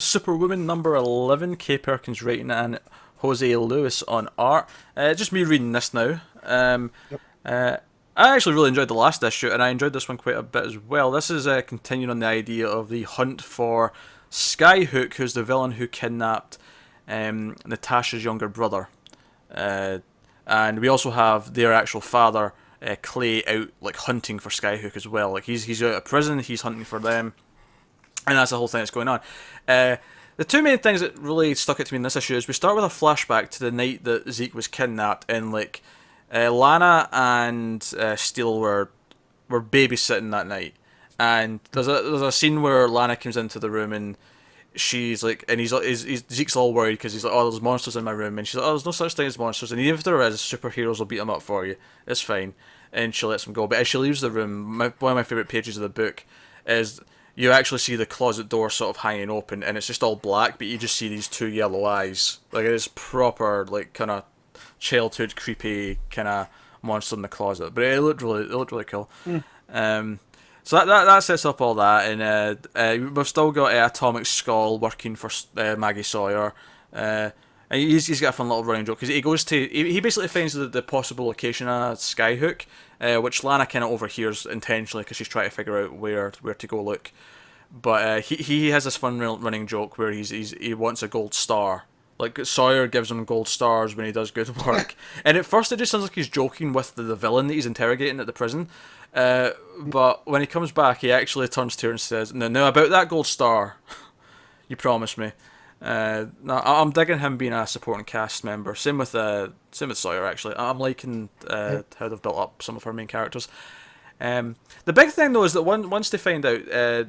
Superwoman number 11, Kay Perkins writing and Jose Lewis on art. Just me reading this now. Yep. I actually really enjoyed the last issue, and I enjoyed this one quite a bit as well. This is continuing on the idea of the hunt for Skyhook, who's the villain who kidnapped Natasha's younger brother. And we also have their actual father, Clay, out like hunting for Skyhook as well. Like he's out of prison, he's hunting for them, and that's the whole thing that's going on. The two main things that really stuck out to me in this issue is we start with a flashback to the night that Zeke was kidnapped, and like Lana and Steele were babysitting that night, and there's a scene where Lana comes into the room and she's like, and he's Zeke's all worried because he's like, oh, there's monsters in my room, and she's like, oh, there's no such thing as monsters, and even if there is, superheroes will beat them up for you. It's fine, and she lets him go. But as she leaves the room, one of my favorite pages of the book is you actually see the closet door sort of hanging open, and it's just all black, but you just see these two yellow eyes. Like it is proper, like kind of childhood creepy kind of monster in the closet. But it looked really cool. So that sets up all that, and we've still got Atomic Skull working for Maggie Sawyer. And he's got a fun little running joke because he basically finds the possible location of Skyhook, which Lana kind of overhears intentionally because she's trying to figure out where to go look. But he has this fun running joke where he wants a gold star. Like Sawyer gives him gold stars when he does good work, and at first it just sounds like he's joking with the villain that he's interrogating at the prison. But when he comes back, he actually turns to her and says, "No, about that gold star, you promised me." No, I'm digging him being a supporting cast member. Same with Sawyer. Actually, I'm liking how they've built up some of her main characters. The big thing though is that once they find out,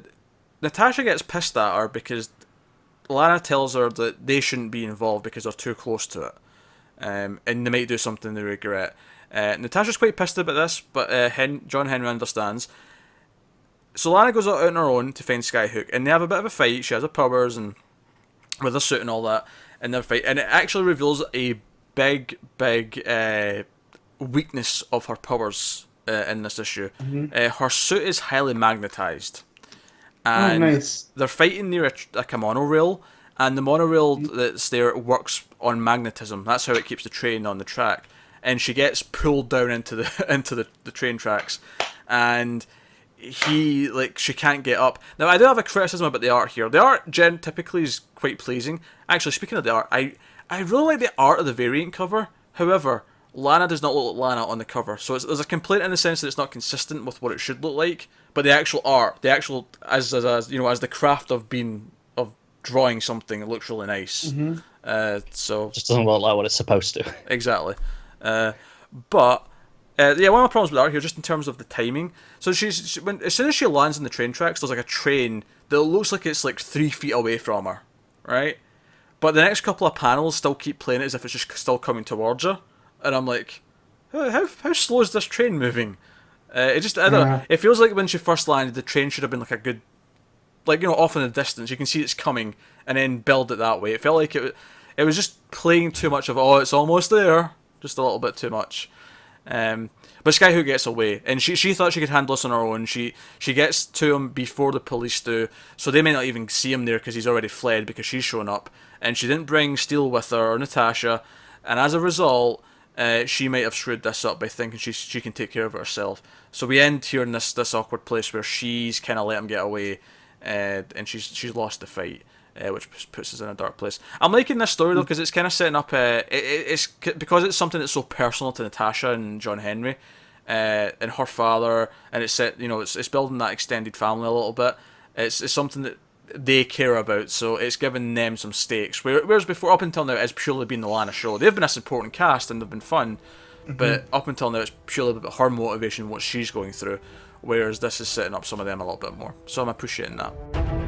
Natasha gets pissed at her because Lana tells her that they shouldn't be involved because they're too close to it, and they might do something they regret. Natasha's quite pissed about this, but John Henry understands. So Lana goes out on her own to find Skyhook, and they have a bit of a fight. She has her powers and with her suit and all that, and they fight, and it actually reveals a big weakness of her powers in this issue. Her suit is highly magnetized. And nice. They're fighting near a monorail, and the monorail that's there works on magnetism. That's how it keeps the train on the track. And she gets pulled down into the train tracks, and she can't get up. Now I do have a criticism about the art here. The art typically is quite pleasing. Actually, speaking of the art, I really like the art of the variant cover. However, Lana does not look like Lana on the cover, so there's a complaint in the sense that it's not consistent with what it should look like. But the actual art, as the craft of drawing something, it looks really nice. So just doesn't look like what it's supposed to. Exactly. But one of my problems with art here, just in terms of the timing. So as soon as she lands in the train tracks, there's like a train that looks like it's like 3 feet away from her, right? But the next couple of panels still keep playing it as if it's just still coming towards her, and I'm like, how slow is this train moving? I don't know. It feels like when she first landed, the train should have been like a good, off in the distance. You can see it's coming, and then build it that way. It felt like it was just playing too much of, it's almost there, just a little bit too much. But Skyhook gets away, and she thought she could handle this on her own. She gets to him before the police do, so they may not even see him there because he's already fled because she's shown up. And she didn't bring Steele with her or Natasha, and as a result, she might have screwed this up by thinking she can take care of it herself. So we end here in this awkward place where she's kind of let him get away, and she's lost the fight, which puts us in a dark place. I'm liking this story though because it's kind of setting up. It's because it's something that's so personal to Natasha and John Henry, and her father, and it's set. It's building that extended family a little bit. It's something that they care about, so it's given them some stakes. Whereas before, up until now, it's purely been the Lana show. They've been a supporting cast and they've been fun, but up until now, it's purely about her motivation, what she's going through. Whereas this is setting up some of them a little bit more. So I'm appreciating that.